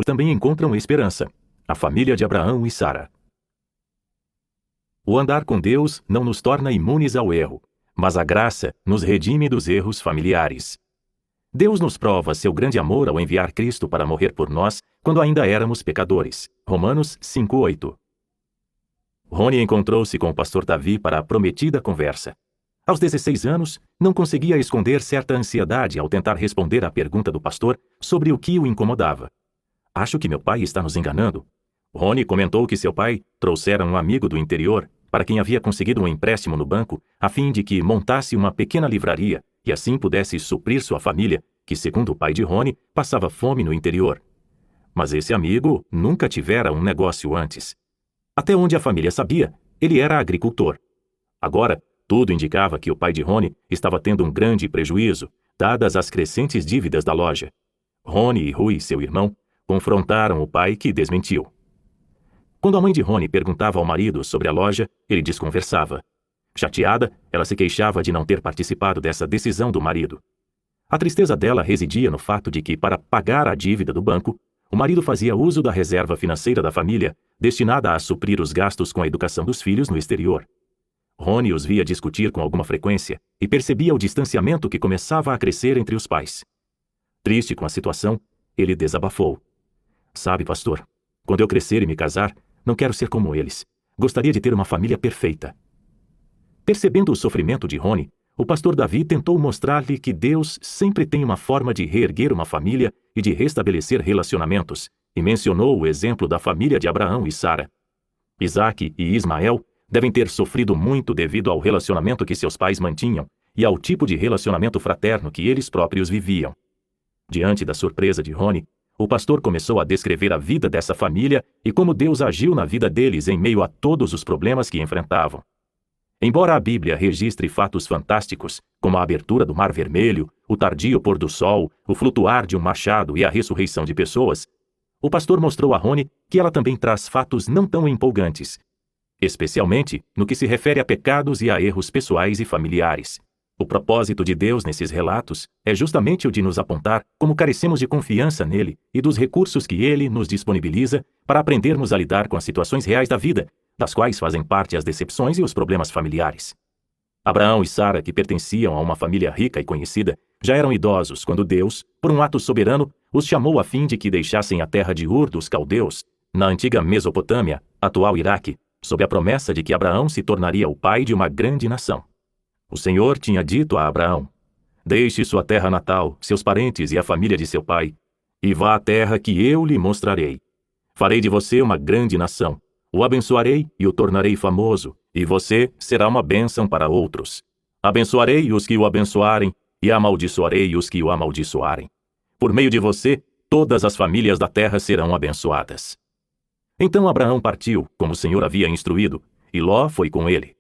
também encontram esperança: a família de Abraão e Sara. O andar com Deus não nos torna imunes ao erro, mas a graça nos redime dos erros familiares. Deus nos prova seu grande amor ao enviar Cristo para morrer por nós quando ainda éramos pecadores. Romanos 5:8. Rony encontrou-se com o pastor Davi para a prometida conversa. Aos 16 anos, não conseguia esconder certa ansiedade ao tentar responder à pergunta do pastor sobre o que o incomodava. Acho que meu pai está nos enganando. Rony comentou que seu pai trouxera um amigo do interior para quem havia conseguido um empréstimo no banco a fim de que montasse uma pequena livraria e assim pudesse suprir sua família, que, segundo o pai de Rony, passava fome no interior. Mas esse amigo nunca tivera um negócio antes. Até onde a família sabia, ele era agricultor. Agora, tudo indicava que o pai de Rony estava tendo um grande prejuízo, dadas as crescentes dívidas da loja. Rony e Rui, seu irmão, confrontaram o pai, que desmentiu. Quando a mãe de Rony perguntava ao marido sobre a loja, ele desconversava. Chateada, ela se queixava de não ter participado dessa decisão do marido. A tristeza dela residia no fato de que, para pagar a dívida do banco, o marido fazia uso da reserva financeira da família, destinada a suprir os gastos com a educação dos filhos no exterior. Rony os via discutir com alguma frequência e percebia o distanciamento que começava a crescer entre os pais. Triste com a situação, ele desabafou. Sabe, pastor, quando eu crescer e me casar, não quero ser como eles. Gostaria de ter uma família perfeita. Percebendo o sofrimento de Rony, o pastor Davi tentou mostrar-lhe que Deus sempre tem uma forma de reerguer uma família e de restabelecer relacionamentos, e mencionou o exemplo da família de Abraão e Sara. Isaque e Ismael devem ter sofrido muito devido ao relacionamento que seus pais mantinham e ao tipo de relacionamento fraterno que eles próprios viviam. Diante da surpresa de Rony, o pastor começou a descrever a vida dessa família e como Deus agiu na vida deles em meio a todos os problemas que enfrentavam. Embora a Bíblia registre fatos fantásticos, como a abertura do Mar Vermelho, o tardio pôr do sol, o flutuar de um machado e a ressurreição de pessoas, o pastor mostrou a Rony que ela também traz fatos não tão empolgantes, especialmente no que se refere a pecados e a erros pessoais e familiares. O propósito de Deus nesses relatos é justamente o de nos apontar como carecemos de confiança nele e dos recursos que ele nos disponibiliza para aprendermos a lidar com as situações reais da vida, das quais fazem parte as decepções e os problemas familiares. Abraão e Sara, que pertenciam a uma família rica e conhecida, já eram idosos quando Deus, por um ato soberano, os chamou a fim de que deixassem a terra de Ur dos Caldeus, na antiga Mesopotâmia, atual Iraque, sob a promessa de que Abraão se tornaria o pai de uma grande nação. O Senhor tinha dito a Abraão: deixe sua terra natal, seus parentes e a família de seu pai, e vá à terra que eu lhe mostrarei. Farei de você uma grande nação. O abençoarei e o tornarei famoso, e você será uma bênção para outros. Abençoarei os que o abençoarem, e amaldiçoarei os que o amaldiçoarem. Por meio de você, todas as famílias da terra serão abençoadas. Então Abraão partiu, como o Senhor havia instruído, e Ló foi com ele.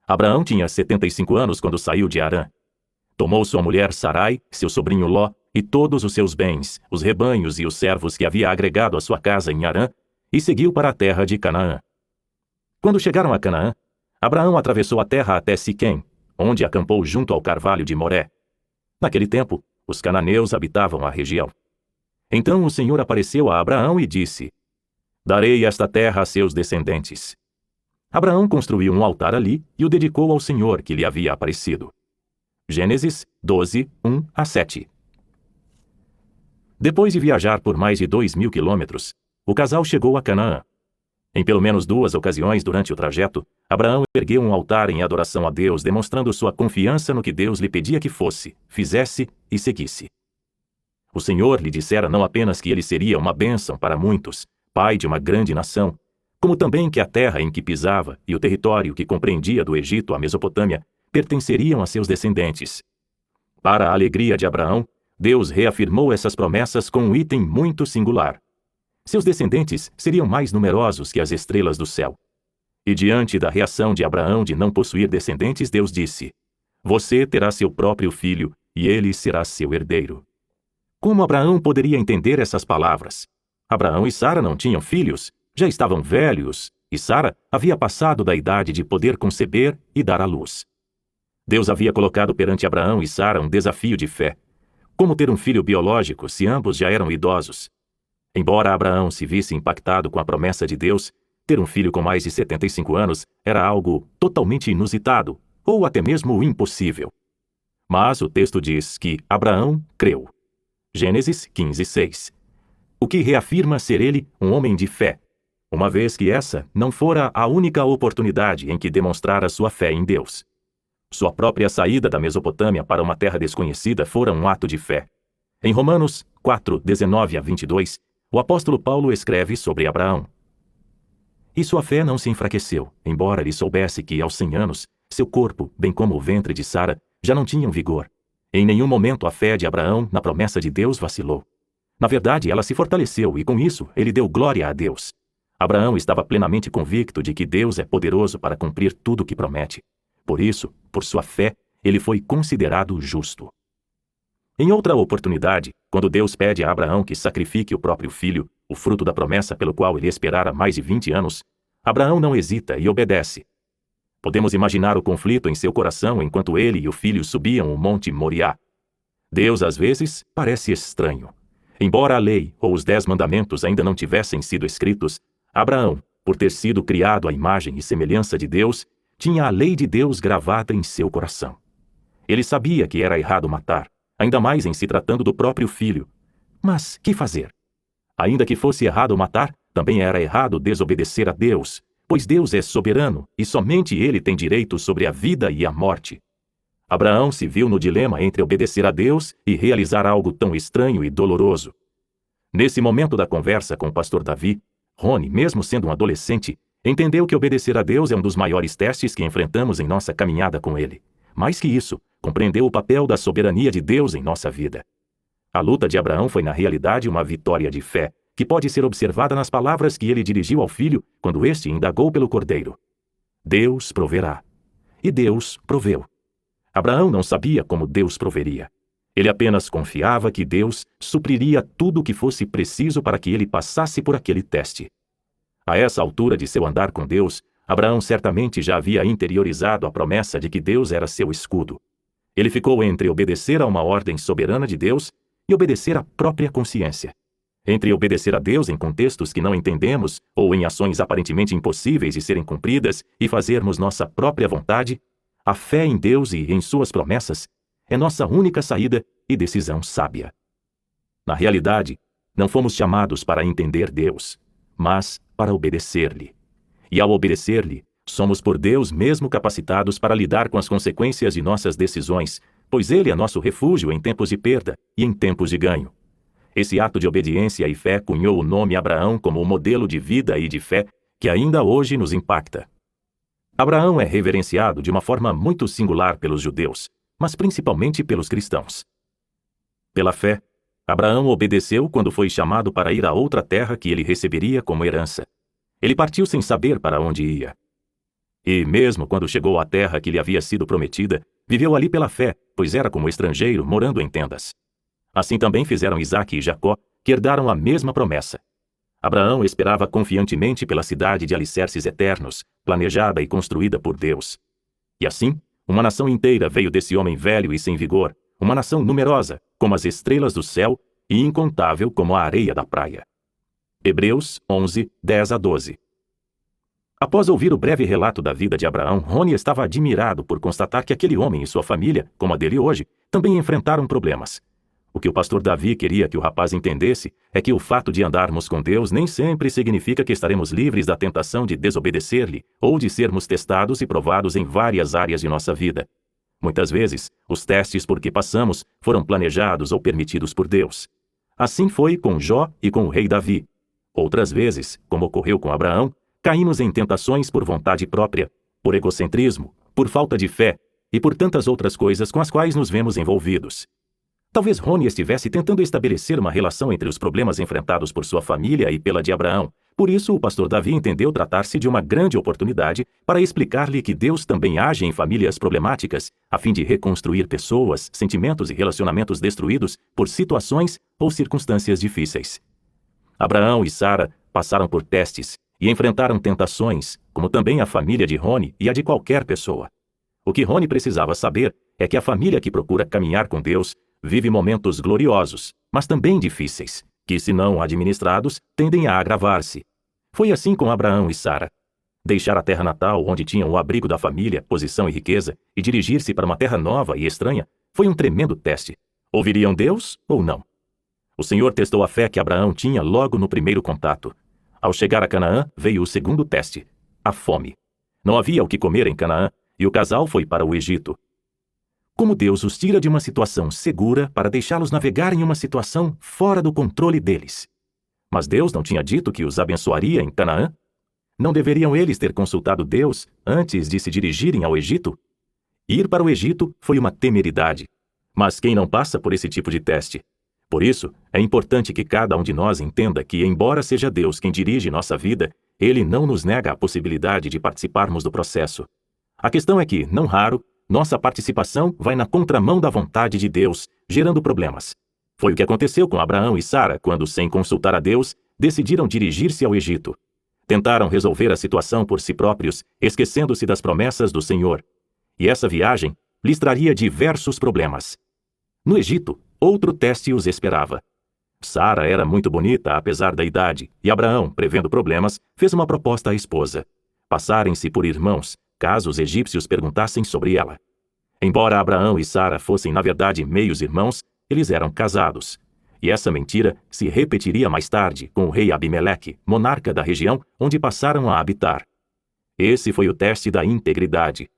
Abraão tinha 75 anos quando saiu de Harã. Tomou sua mulher Sarai, seu sobrinho Ló, e todos os seus bens, os rebanhos e os servos que havia agregado à sua casa em Harã, e seguiu para a terra de Canaã. Quando chegaram a Canaã, Abraão atravessou a terra até Siquém, onde acampou junto ao carvalho de Moré. Naquele tempo, os cananeus habitavam a região. Então o Senhor apareceu a Abraão e disse: darei esta terra a seus descendentes. Abraão construiu um altar ali e o dedicou ao Senhor que lhe havia aparecido. Gênesis 12, 1-7. Depois de viajar por mais de 2.000 quilômetros, o casal chegou a Canaã. Em pelo menos 2 ocasiões durante o trajeto, Abraão ergueu um altar em adoração a Deus, demonstrando sua confiança no que Deus lhe pedia que fosse, fizesse e seguisse. O Senhor lhe dissera não apenas que ele seria uma bênção para muitos, pai de uma grande nação, como também que a terra em que pisava e o território que compreendia do Egito à Mesopotâmia pertenceriam a seus descendentes. Para a alegria de Abraão, Deus reafirmou essas promessas com um item muito singular. Seus descendentes seriam mais numerosos que as estrelas do céu. E diante da reação de Abraão de não possuir descendentes, Deus disse: você terá seu próprio filho, e ele será seu herdeiro. Como Abraão poderia entender essas palavras? Abraão e Sara não tinham filhos, já estavam velhos, e Sara havia passado da idade de poder conceber e dar à luz. Deus havia colocado perante Abraão e Sara um desafio de fé. Como ter um filho biológico se ambos já eram idosos? Embora Abraão se visse impactado com a promessa de Deus, ter um filho com mais de 75 anos era algo totalmente inusitado, ou até mesmo impossível. Mas o texto diz que Abraão creu. Gênesis 15:6. O que reafirma ser ele um homem de fé, uma vez que essa não fora a única oportunidade em que demonstrara sua fé em Deus. Sua própria saída da Mesopotâmia para uma terra desconhecida fora um ato de fé. Em Romanos 4:19-22, o apóstolo Paulo escreve sobre Abraão. E sua fé não se enfraqueceu, embora ele soubesse que, aos 100 anos, seu corpo, bem como o ventre de Sara, já não tinham vigor. Em nenhum momento a fé de Abraão na promessa de Deus vacilou. Na verdade, ela se fortaleceu e, com isso, ele deu glória a Deus. Abraão estava plenamente convicto de que Deus é poderoso para cumprir tudo o que promete. Por isso, por sua fé, ele foi considerado justo. Em outra oportunidade, quando Deus pede a Abraão que sacrifique o próprio filho, o fruto da promessa pelo qual ele esperara mais de 20 anos, Abraão não hesita e obedece. Podemos imaginar o conflito em seu coração enquanto ele e o filho subiam o monte Moriá. Deus, às vezes, parece estranho. Embora a lei ou os 10 mandamentos ainda não tivessem sido escritos, Abraão, por ter sido criado à imagem e semelhança de Deus, tinha a lei de Deus gravada em seu coração. Ele sabia que era errado matar, ainda mais em se tratando do próprio filho. Mas que fazer? Ainda que fosse errado matar, também era errado desobedecer a Deus, pois Deus é soberano e somente Ele tem direito sobre a vida e a morte. Abraão se viu no dilema entre obedecer a Deus e realizar algo tão estranho e doloroso. Nesse momento da conversa com o pastor Davi, Rony, mesmo sendo um adolescente, entendeu que obedecer a Deus é um dos maiores testes que enfrentamos em nossa caminhada com Ele. Mais que isso, compreendeu o papel da soberania de Deus em nossa vida. A luta de Abraão foi na realidade uma vitória de fé, que pode ser observada nas palavras que ele dirigiu ao filho quando este indagou pelo cordeiro. Deus proverá. E Deus proveu. Abraão não sabia como Deus proveria. Ele apenas confiava que Deus supriria tudo o que fosse preciso para que ele passasse por aquele teste. A essa altura de seu andar com Deus, Abraão certamente já havia interiorizado a promessa de que Deus era seu escudo. Ele ficou entre obedecer a uma ordem soberana de Deus e obedecer à própria consciência. Entre obedecer a Deus em contextos que não entendemos ou em ações aparentemente impossíveis de serem cumpridas e fazermos nossa própria vontade, a fé em Deus e em suas promessas é nossa única saída e decisão sábia. Na realidade, não fomos chamados para entender Deus, mas para obedecer-lhe. E ao obedecer-lhe, somos por Deus mesmo capacitados para lidar com as consequências de nossas decisões, pois Ele é nosso refúgio em tempos de perda e em tempos de ganho. Esse ato de obediência e fé cunhou o nome Abraão como o modelo de vida e de fé que ainda hoje nos impacta. Abraão é reverenciado de uma forma muito singular pelos judeus, mas principalmente pelos cristãos. Pela fé, Abraão obedeceu quando foi chamado para ir a outra terra que ele receberia como herança. Ele partiu sem saber para onde ia. E, mesmo quando chegou à terra que lhe havia sido prometida, viveu ali pela fé, pois era como estrangeiro morando em tendas. Assim também fizeram Isaque e Jacó, que herdaram a mesma promessa. Abraão esperava confiantemente pela cidade de alicerces eternos, planejada e construída por Deus. E assim, uma nação inteira veio desse homem velho e sem vigor, uma nação numerosa, como as estrelas do céu, e incontável como a areia da praia. Hebreus 11, 10-12. Após ouvir o breve relato da vida de Abraão, Rony estava admirado por constatar que aquele homem e sua família, como a dele hoje, também enfrentaram problemas. O que o pastor Davi queria que o rapaz entendesse é que o fato de andarmos com Deus nem sempre significa que estaremos livres da tentação de desobedecer-lhe ou de sermos testados e provados em várias áreas de nossa vida. Muitas vezes, os testes por que passamos foram planejados ou permitidos por Deus. Assim foi com Jó e com o rei Davi. Outras vezes, como ocorreu com Abraão, caímos em tentações por vontade própria, por egocentrismo, por falta de fé e por tantas outras coisas com as quais nos vemos envolvidos. Talvez Rony estivesse tentando estabelecer uma relação entre os problemas enfrentados por sua família e pela de Abraão. Por isso, o pastor Davi entendeu tratar-se de uma grande oportunidade para explicar-lhe que Deus também age em famílias problemáticas, a fim de reconstruir pessoas, sentimentos e relacionamentos destruídos por situações ou circunstâncias difíceis. Abraão e Sara passaram por testes e enfrentaram tentações, como também a família de Rony e a de qualquer pessoa. O que Rony precisava saber é que a família que procura caminhar com Deus vive momentos gloriosos, mas também difíceis, que, se não administrados, tendem a agravar-se. Foi assim com Abraão e Sara. Deixar a terra natal, onde tinham o abrigo da família, posição e riqueza, e dirigir-se para uma terra nova e estranha, foi um tremendo teste. Ouviriam Deus ou não? O Senhor testou a fé que Abraão tinha logo no primeiro contato. Ao chegar a Canaã, veio o segundo teste: a fome. Não havia o que comer em Canaã, e o casal foi para o Egito. Como Deus os tira de uma situação segura para deixá-los navegar em uma situação fora do controle deles? Mas Deus não tinha dito que os abençoaria em Canaã? Não deveriam eles ter consultado Deus antes de se dirigirem ao Egito? Ir para o Egito foi uma temeridade. Mas quem não passa por esse tipo de teste? Por isso, é importante que cada um de nós entenda que, embora seja Deus quem dirige nossa vida, Ele não nos nega a possibilidade de participarmos do processo. A questão é que, não raro, nossa participação vai na contramão da vontade de Deus, gerando problemas. Foi o que aconteceu com Abraão e Sara quando, sem consultar a Deus, decidiram dirigir-se ao Egito. Tentaram resolver a situação por si próprios, esquecendo-se das promessas do Senhor. E essa viagem lhes traria diversos problemas. No Egito, outro teste os esperava. Sara era muito bonita, apesar da idade, e Abraão, prevendo problemas, fez uma proposta à esposa: passarem-se por irmãos, caso os egípcios perguntassem sobre ela. Embora Abraão e Sara fossem, na verdade, meios irmãos, eles eram casados. E essa mentira se repetiria mais tarde com o rei Abimeleque, monarca da região onde passaram a habitar. Esse foi o teste da integridade.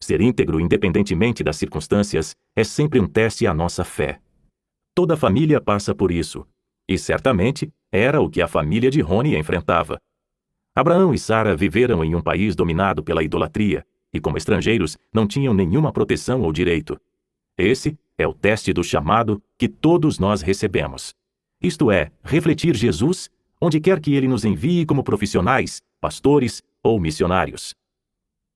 Ser íntegro independentemente das circunstâncias é sempre um teste à nossa fé. Toda família passa por isso, e certamente era o que a família de Roni enfrentava. Abraão e Sara viveram em um país dominado pela idolatria, e como estrangeiros não tinham nenhuma proteção ou direito. Esse é o teste do chamado que todos nós recebemos. Isto é, refletir Jesus onde quer que Ele nos envie como profissionais, pastores ou missionários.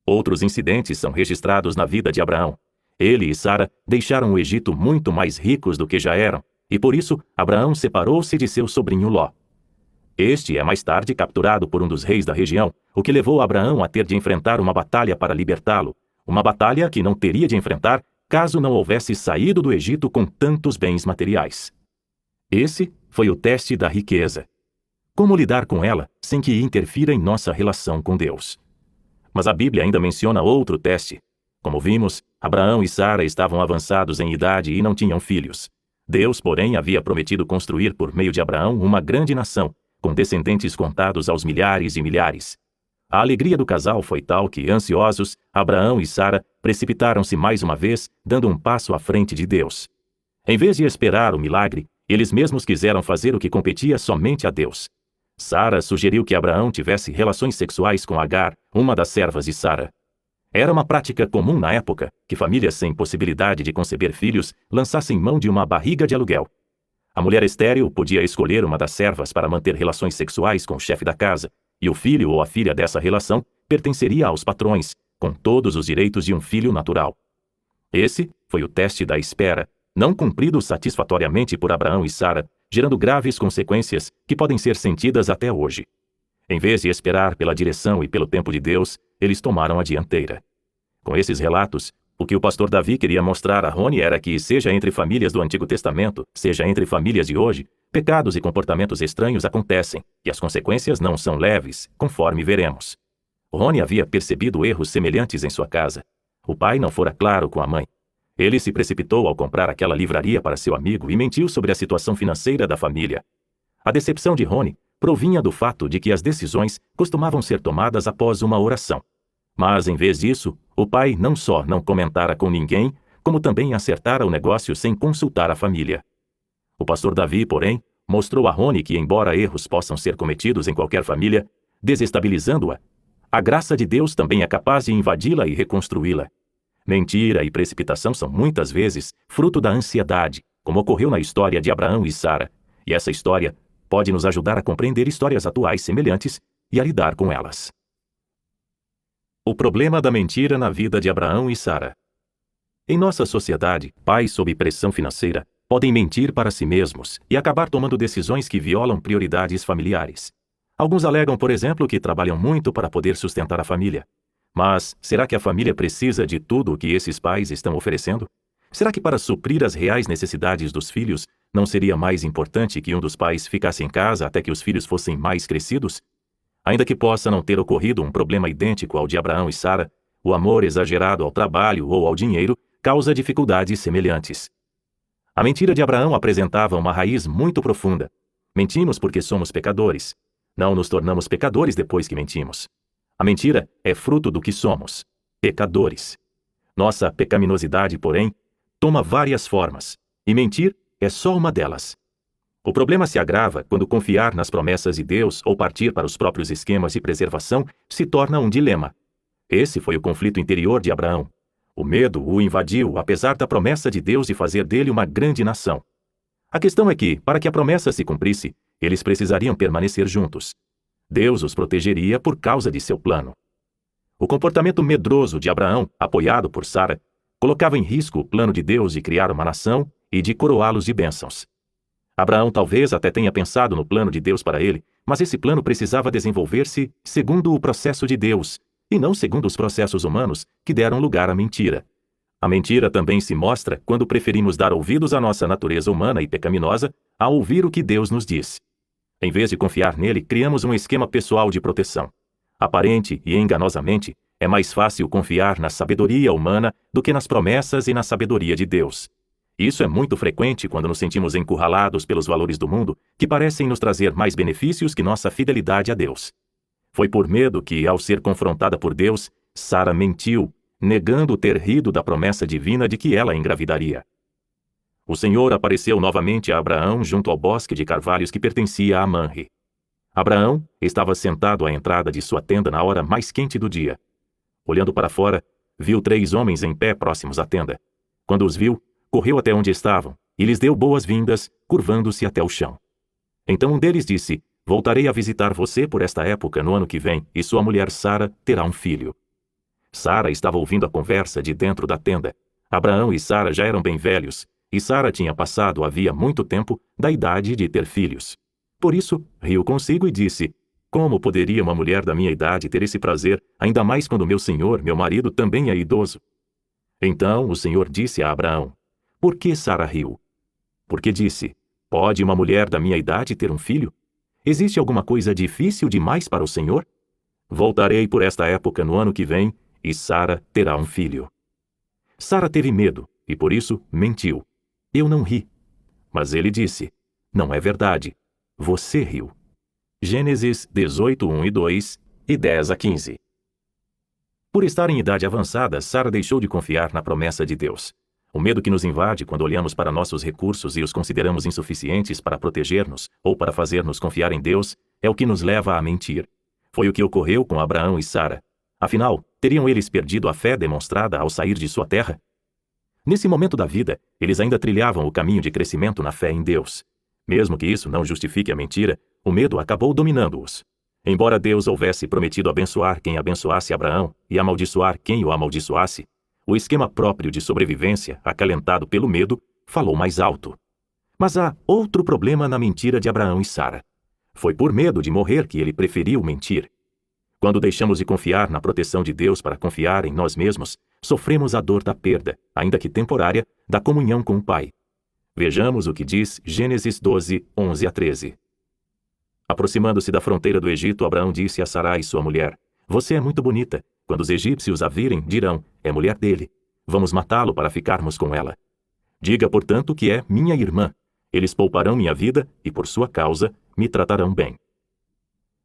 Outros incidentes são registrados na vida de Abraão. Ele e Sara deixaram o Egito muito mais ricos do que já eram, e por isso Abraão separou-se de seu sobrinho Ló. Este é mais tarde capturado por um dos reis da região, o que levou Abraão a ter de enfrentar uma batalha para libertá-lo, uma batalha que não teria de enfrentar caso não houvesse saído do Egito com tantos bens materiais. Esse foi o teste da riqueza. Como lidar com ela sem que interfira em nossa relação com Deus? Mas a Bíblia ainda menciona outro teste. Como vimos, Abraão e Sara estavam avançados em idade e não tinham filhos. Deus, porém, havia prometido construir por meio de Abraão uma grande nação, com descendentes contados aos milhares e milhares. A alegria do casal foi tal que, ansiosos, Abraão e Sara precipitaram-se mais uma vez, dando um passo à frente de Deus. Em vez de esperar o milagre, eles mesmos quiseram fazer o que competia somente a Deus. Sara sugeriu que Abraão tivesse relações sexuais com Agar, uma das servas de Sara. Era uma prática comum na época que famílias sem possibilidade de conceber filhos lançassem mão de uma barriga de aluguel. A mulher estéril podia escolher uma das servas para manter relações sexuais com o chefe da casa, e o filho ou a filha dessa relação pertenceria aos patrões, com todos os direitos de um filho natural. Esse foi o teste da espera, não cumprido satisfatoriamente por Abraão e Sara, gerando graves consequências que podem ser sentidas até hoje. Em vez de esperar pela direção e pelo tempo de Deus, eles tomaram a dianteira. Com esses relatos, o que o pastor Davi queria mostrar a Roni era que, seja entre famílias do Antigo Testamento, seja entre famílias de hoje, pecados e comportamentos estranhos acontecem, e as consequências não são leves, conforme veremos. Roni havia percebido erros semelhantes em sua casa. O pai não fora claro com a mãe. Ele se precipitou ao comprar aquela livraria para seu amigo e mentiu sobre a situação financeira da família. A decepção de Roni provinha do fato de que as decisões costumavam ser tomadas após uma oração. Mas, em vez disso, o pai não só não comentara com ninguém, como também acertara o negócio sem consultar a família. O pastor Davi, porém, mostrou a Roni que, embora erros possam ser cometidos em qualquer família, desestabilizando-a, a graça de Deus também é capaz de invadi-la e reconstruí-la. Mentira e precipitação são muitas vezes fruto da ansiedade, como ocorreu na história de Abraão e Sara, e essa história pode nos ajudar a compreender histórias atuais semelhantes e a lidar com elas. O problema da mentira na vida de Abraão e Sara. Em nossa sociedade, pais sob pressão financeira podem mentir para si mesmos e acabar tomando decisões que violam prioridades familiares. Alguns alegam, por exemplo, que trabalham muito para poder sustentar a família. Mas será que a família precisa de tudo o que esses pais estão oferecendo? Será que para suprir as reais necessidades dos filhos Não seria mais importante que um dos pais ficasse em casa até que os filhos fossem mais crescidos? Ainda que possa não ter ocorrido um problema idêntico ao de Abraão e Sara, o amor exagerado ao trabalho ou ao dinheiro causa dificuldades semelhantes. A mentira de Abraão apresentava uma raiz muito profunda. Mentimos porque somos pecadores. Não nos tornamos pecadores depois que mentimos. A mentira é fruto do que somos, pecadores. Nossa pecaminosidade, porém, toma várias formas, e mentir é só uma delas. O problema se agrava quando confiar nas promessas de Deus ou partir para os próprios esquemas de preservação se torna um dilema. Esse foi o conflito interior de Abraão. O medo o invadiu, apesar da promessa de Deus de fazer dele uma grande nação. A questão é que, para que a promessa se cumprisse, eles precisariam permanecer juntos. Deus os protegeria por causa de seu plano. O comportamento medroso de Abraão, apoiado por Sara, colocava em risco o plano de Deus de criar uma nação e de coroá-los de bênçãos. Abraão talvez até tenha pensado no plano de Deus para ele, mas esse plano precisava desenvolver-se segundo o processo de Deus, e não segundo os processos humanos que deram lugar à mentira. A mentira também se mostra quando preferimos dar ouvidos à nossa natureza humana e pecaminosa a ouvir o que Deus nos diz. Em vez de confiar nele, criamos um esquema pessoal de proteção. Aparente e enganosamente, é mais fácil confiar na sabedoria humana do que nas promessas e na sabedoria de Deus. Isso é muito frequente quando nos sentimos encurralados pelos valores do mundo, que parecem nos trazer mais benefícios que nossa fidelidade a Deus. Foi por medo que, ao ser confrontada por Deus, Sara mentiu, negando ter rido da promessa divina de que ela engravidaria. O Senhor apareceu novamente a Abraão junto ao bosque de carvalhos que pertencia a Manre. Abraão estava sentado à entrada de sua tenda na hora mais quente do dia. Olhando para fora, viu 3 homens em pé próximos à tenda. Quando os viu, correu até onde estavam e lhes deu boas-vindas, curvando-se até o chão. Então um deles disse: "Voltarei a visitar você por esta época no ano que vem, e sua mulher Sara terá um filho." Sara estava ouvindo a conversa de dentro da tenda. Abraão e Sara já eram bem velhos, e Sara tinha passado havia muito tempo da idade de ter filhos. Por isso, riu consigo e disse: "Como poderia uma mulher da minha idade ter esse prazer, ainda mais quando meu senhor, meu marido, também é idoso?" Então o Senhor disse a Abraão: "Por que Sara riu?" Porque disse: "Pode uma mulher da minha idade ter um filho? Existe alguma coisa difícil demais para o Senhor? Voltarei por esta época no ano que vem, e Sara terá um filho." Sara teve medo, e por isso mentiu: "Eu não ri." Mas ele disse: "Não é verdade. Você riu." Gênesis 18, 1 e 2 e 10 a 15. Por estar em idade avançada, Sara deixou de confiar na promessa de Deus. O medo que nos invade quando olhamos para nossos recursos e os consideramos insuficientes para proteger-nos ou para fazer-nos confiar em Deus é o que nos leva a mentir. Foi o que ocorreu com Abraão e Sara. Afinal, teriam eles perdido a fé demonstrada ao sair de sua terra? Nesse momento da vida, eles ainda trilhavam o caminho de crescimento na fé em Deus. Mesmo que isso não justifique a mentira, o medo acabou dominando-os. Embora Deus houvesse prometido abençoar quem abençoasse Abraão e amaldiçoar quem o amaldiçoasse, o esquema próprio de sobrevivência, acalentado pelo medo, falou mais alto. Mas há outro problema na mentira de Abraão e Sara. Foi por medo de morrer que ele preferiu mentir. Quando deixamos de confiar na proteção de Deus para confiar em nós mesmos, sofremos a dor da perda, ainda que temporária, da comunhão com o Pai. Vejamos o que diz Gênesis 12, 11 a 13. Aproximando-se da fronteira do Egito, Abraão disse a Sarai, sua mulher: "Você é muito bonita. Quando os egípcios a virem, dirão: é mulher dele. Vamos matá-lo para ficarmos com ela. Diga, portanto, que é minha irmã. Eles pouparão minha vida e, por sua causa, me tratarão bem."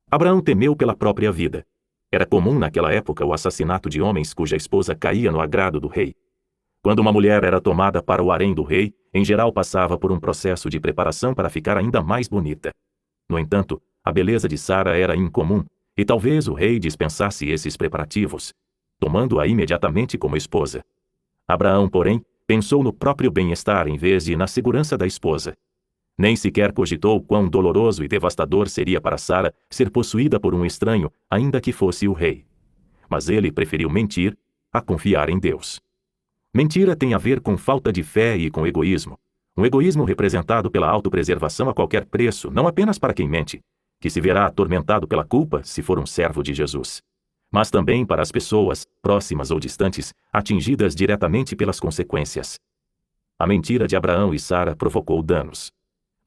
Abraão temeu pela própria vida. Era comum naquela época o assassinato de homens cuja esposa caía no agrado do rei. Quando uma mulher era tomada para o harém do rei, em geral passava por um processo de preparação para ficar ainda mais bonita. No entanto, a beleza de Sara era incomum, e talvez o rei dispensasse esses preparativos, tomando-a imediatamente como esposa. Abraão, porém, pensou no próprio bem-estar em vez de na segurança da esposa. Nem sequer cogitou quão doloroso e devastador seria para Sara ser possuída por um estranho, ainda que fosse o rei. Mas ele preferiu mentir a confiar em Deus. Mentira tem a ver com falta de fé e com egoísmo. Um egoísmo representado pela autopreservação a qualquer preço, não apenas para quem mente, que se verá atormentado pela culpa se for um servo de Jesus, mas também para as pessoas, próximas ou distantes, atingidas diretamente pelas consequências. A mentira de Abraão e Sara provocou danos.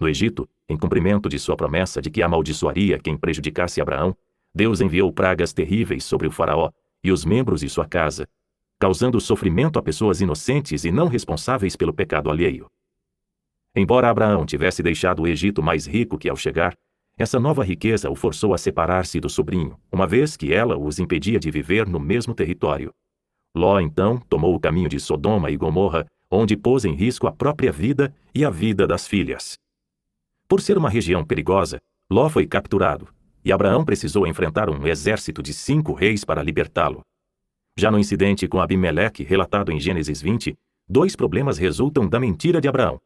No Egito, em cumprimento de sua promessa de que amaldiçoaria quem prejudicasse Abraão, Deus enviou pragas terríveis sobre o faraó e os membros de sua casa, causando sofrimento a pessoas inocentes e não responsáveis pelo pecado alheio. Embora Abraão tivesse deixado o Egito mais rico que ao chegar, essa nova riqueza o forçou a separar-se do sobrinho, uma vez que ela os impedia de viver no mesmo território. Ló, então, tomou o caminho de Sodoma e Gomorra, onde pôs em risco a própria vida e a vida das filhas. Por ser uma região perigosa, Ló foi capturado, e Abraão precisou enfrentar um exército de 5 reis para libertá-lo. Já no incidente com Abimeleque, relatado em Gênesis 20, 2 problemas resultam da mentira de Abraão.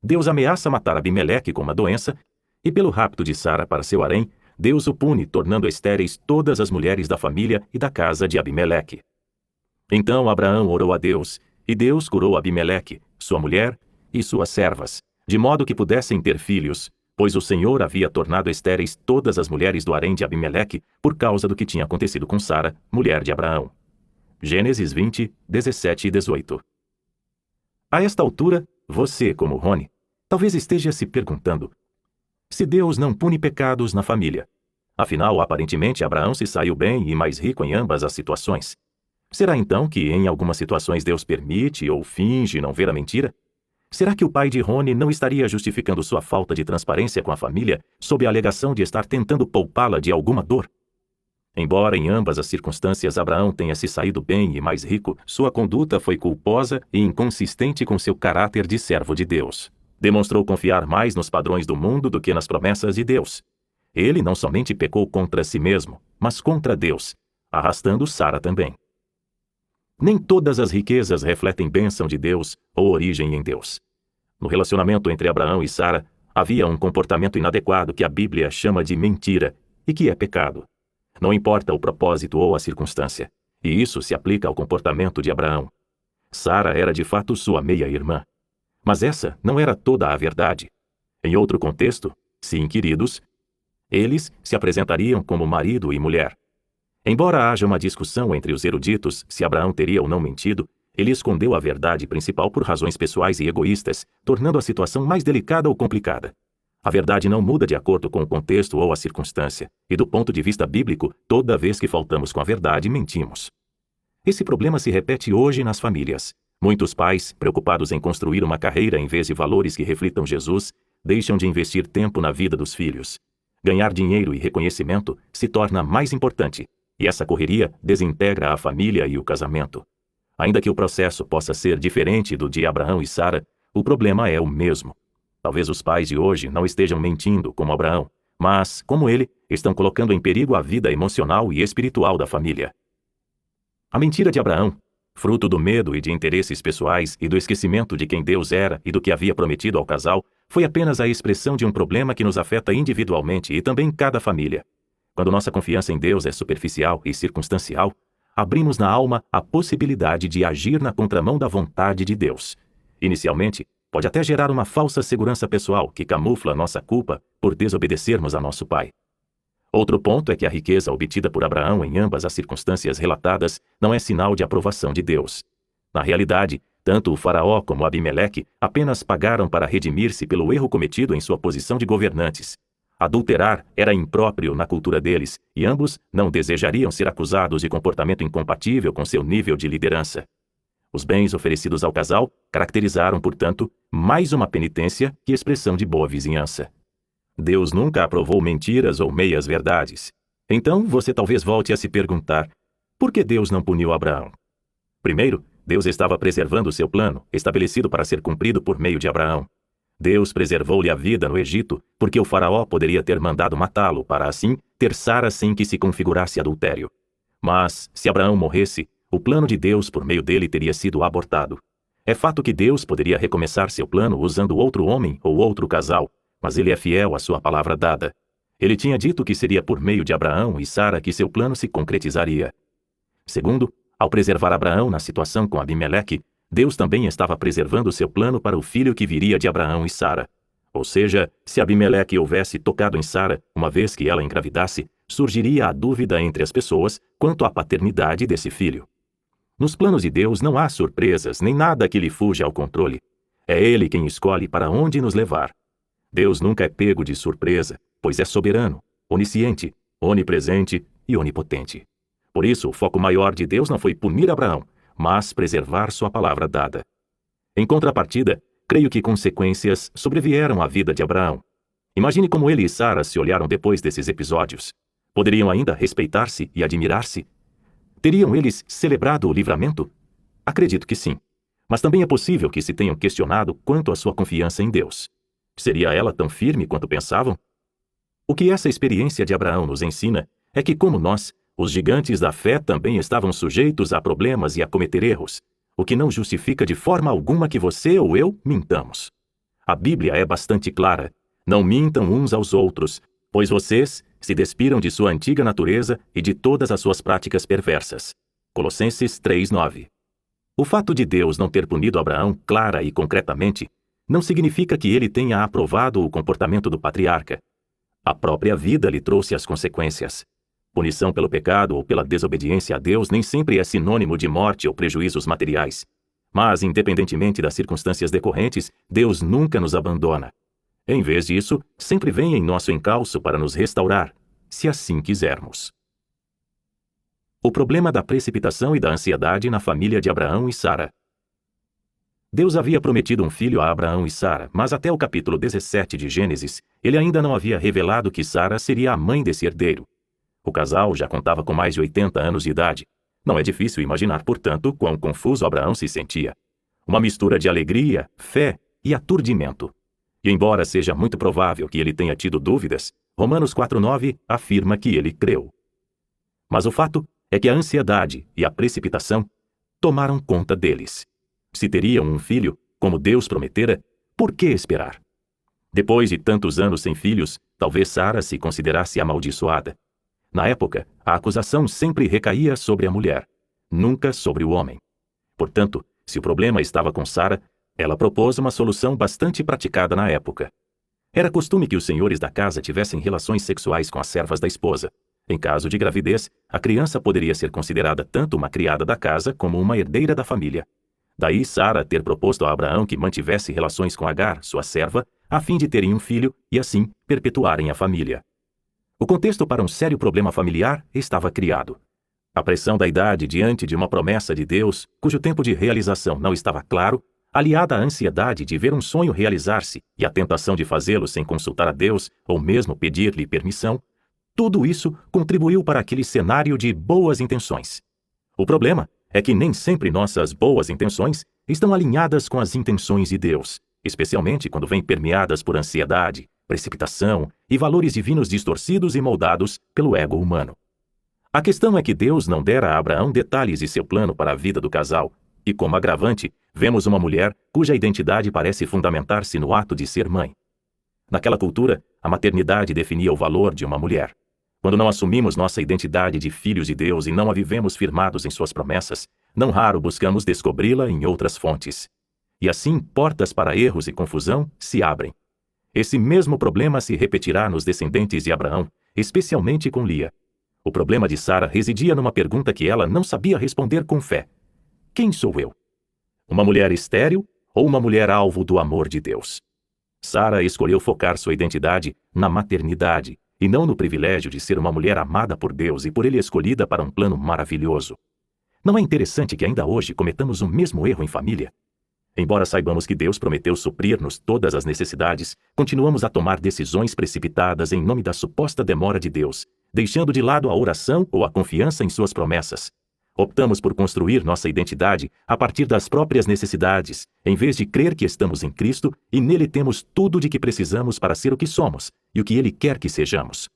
Deus ameaça matar Abimeleque com uma doença, e pelo rapto de Sara para seu harém, Deus o pune, tornando estéreis todas as mulheres da família e da casa de Abimeleque. Então Abraão orou a Deus, e Deus curou Abimeleque, sua mulher e suas servas, de modo que pudessem ter filhos, pois o Senhor havia tornado estéreis todas as mulheres do harém de Abimeleque por causa do que tinha acontecido com Sara, mulher de Abraão. Gênesis 20, 17 e 18. A esta altura, você, como Rony, talvez esteja se perguntando se Deus não pune pecados na família. Afinal, aparentemente, Abraão se saiu bem e mais rico em ambas as situações. Será então que, em algumas situações, Deus permite ou finge não ver a mentira? Será que o pai de Rony não estaria justificando sua falta de transparência com a família sob a alegação de estar tentando poupá-la de alguma dor? Embora em ambas as circunstâncias Abraão tenha se saído bem e mais rico, sua conduta foi culposa e inconsistente com seu caráter de servo de Deus. Demonstrou confiar mais nos padrões do mundo do que nas promessas de Deus. Ele não somente pecou contra si mesmo, mas contra Deus, arrastando Sara também. Nem todas as riquezas refletem bênção de Deus ou origem em Deus. No relacionamento entre Abraão e Sara, havia um comportamento inadequado que a Bíblia chama de mentira e que é pecado. Não importa o propósito ou a circunstância, e isso se aplica ao comportamento de Abraão. Sara era de fato sua meia-irmã. Mas essa não era toda a verdade. Em outro contexto, sim, queridos, eles se apresentariam como marido e mulher. Embora haja uma discussão entre os eruditos se Abraão teria ou não mentido, ele escondeu a verdade principal por razões pessoais e egoístas, tornando a situação mais delicada ou complicada. A verdade não muda de acordo com o contexto ou a circunstância, e do ponto de vista bíblico, toda vez que faltamos com a verdade, mentimos. Esse problema se repete hoje nas famílias. Muitos pais, preocupados em construir uma carreira em vez de valores que reflitam Jesus, deixam de investir tempo na vida dos filhos. Ganhar dinheiro e reconhecimento se torna mais importante, e essa correria desintegra a família e o casamento. Ainda que o processo possa ser diferente do de Abraão e Sara, o problema é o mesmo. Talvez os pais de hoje não estejam mentindo como Abraão, mas, como ele, estão colocando em perigo a vida emocional e espiritual da família. A mentira de Abraão, fruto do medo e de interesses pessoais e do esquecimento de quem Deus era e do que havia prometido ao casal, foi apenas a expressão de um problema que nos afeta individualmente e também cada família. Quando nossa confiança em Deus é superficial e circunstancial, abrimos na alma a possibilidade de agir na contramão da vontade de Deus. Inicialmente, pode até gerar uma falsa segurança pessoal que camufla nossa culpa por desobedecermos a nosso pai. Outro ponto é que a riqueza obtida por Abraão em ambas as circunstâncias relatadas não é sinal de aprovação de Deus. Na realidade, tanto o faraó como Abimeleque apenas pagaram para redimir-se pelo erro cometido em sua posição de governantes. Adulterar era impróprio na cultura deles, e ambos não desejariam ser acusados de comportamento incompatível com seu nível de liderança. Os bens oferecidos ao casal caracterizaram, portanto, mais uma penitência que expressão de boa vizinhança. Deus nunca aprovou mentiras ou meias-verdades. Então, você talvez volte a se perguntar, por que Deus não puniu Abraão? Primeiro, Deus estava preservando seu plano, estabelecido para ser cumprido por meio de Abraão. Deus preservou-lhe a vida no Egito, porque o faraó poderia ter mandado matá-lo, para assim ter Sara sem que se configurasse adultério. Mas, se Abraão morresse, o plano de Deus por meio dele teria sido abortado. É fato que Deus poderia recomeçar seu plano usando outro homem ou outro casal, mas ele é fiel à sua palavra dada. Ele tinha dito que seria por meio de Abraão e Sara que seu plano se concretizaria. Segundo, ao preservar Abraão na situação com Abimeleque, Deus também estava preservando seu plano para o filho que viria de Abraão e Sara. Ou seja, se Abimeleque houvesse tocado em Sara, uma vez que ela engravidasse, surgiria a dúvida entre as pessoas quanto à paternidade desse filho. Nos planos de Deus não há surpresas, nem nada que lhe fuja ao controle. É Ele quem escolhe para onde nos levar. Deus nunca é pego de surpresa, pois é soberano, onisciente, onipresente e onipotente. Por isso, o foco maior de Deus não foi punir Abraão, mas preservar sua palavra dada. Em contrapartida, creio que consequências sobrevieram à vida de Abraão. Imagine como ele e Sara se olharam depois desses episódios. Poderiam ainda respeitar-se e admirar-se? Teriam eles celebrado o livramento? Acredito que sim. Mas também é possível que se tenham questionado quanto à sua confiança em Deus. Seria ela tão firme quanto pensavam? O que essa experiência de Abraão nos ensina é que, como nós, os gigantes da fé também estavam sujeitos a problemas e a cometer erros, o que não justifica de forma alguma que você ou eu mintamos. A Bíblia é bastante clara. Não mintam uns aos outros, pois vocês se despiram de sua antiga natureza e de todas as suas práticas perversas. Colossenses 3:9. O fato de Deus não ter punido Abraão clara e concretamente não significa que ele tenha aprovado o comportamento do patriarca. A própria vida lhe trouxe as consequências. Punição pelo pecado ou pela desobediência a Deus nem sempre é sinônimo de morte ou prejuízos materiais. Mas, independentemente das circunstâncias decorrentes, Deus nunca nos abandona. Em vez disso, sempre vem em nosso encalço para nos restaurar, se assim quisermos. O problema da precipitação e da ansiedade na família de Abraão e Sara. Deus havia prometido um filho a Abraão e Sara, mas até o capítulo 17 de Gênesis, ele ainda não havia revelado que Sara seria a mãe desse herdeiro. O casal já contava com mais de 80 anos de idade. Não é difícil imaginar, portanto, quão confuso Abraão se sentia. Uma mistura de alegria, fé e aturdimento. E embora seja muito provável que ele tenha tido dúvidas, Romanos 4:9 afirma que ele creu. Mas o fato é que a ansiedade e a precipitação tomaram conta deles. Se teriam um filho, como Deus prometera, por que esperar? Depois de tantos anos sem filhos, talvez Sara se considerasse amaldiçoada. Na época, a acusação sempre recaía sobre a mulher, nunca sobre o homem. Portanto, se o problema estava com Sara, ela propôs uma solução bastante praticada na época. Era costume que os senhores da casa tivessem relações sexuais com as servas da esposa. Em caso de gravidez, a criança poderia ser considerada tanto uma criada da casa como uma herdeira da família. Daí Sara ter proposto a Abraão que mantivesse relações com Agar, sua serva, a fim de terem um filho e assim perpetuarem a família. O contexto para um sério problema familiar estava criado. A pressão da idade diante de uma promessa de Deus, cujo tempo de realização não estava claro, aliada à ansiedade de ver um sonho realizar-se e a tentação de fazê-lo sem consultar a Deus ou mesmo pedir-lhe permissão, tudo isso contribuiu para aquele cenário de boas intenções. O problema é que nem sempre nossas boas intenções estão alinhadas com as intenções de Deus, especialmente quando vêm permeadas por ansiedade, precipitação e valores divinos distorcidos e moldados pelo ego humano. A questão é que Deus não dera a Abraão detalhes de seu plano para a vida do casal, e como agravante, vemos uma mulher cuja identidade parece fundamentar-se no ato de ser mãe. Naquela cultura, a maternidade definia o valor de uma mulher. Quando não assumimos nossa identidade de filhos de Deus e não a vivemos firmados em suas promessas, não raro buscamos descobri-la em outras fontes. E assim, portas para erros e confusão se abrem. Esse mesmo problema se repetirá nos descendentes de Abraão, especialmente com Lia. O problema de Sara residia numa pergunta que ela não sabia responder com fé. Quem sou eu? Uma mulher estéril ou uma mulher alvo do amor de Deus? Sara escolheu focar sua identidade na maternidade e não no privilégio de ser uma mulher amada por Deus e por ele escolhida para um plano maravilhoso. Não é interessante que ainda hoje cometamos o mesmo erro em família? Embora saibamos que Deus prometeu suprir-nos todas as necessidades, continuamos a tomar decisões precipitadas em nome da suposta demora de Deus, deixando de lado a oração ou a confiança em suas promessas. Optamos por construir nossa identidade a partir das próprias necessidades, em vez de crer que estamos em Cristo e nele temos tudo de que precisamos para ser o que somos e o que Ele quer que sejamos.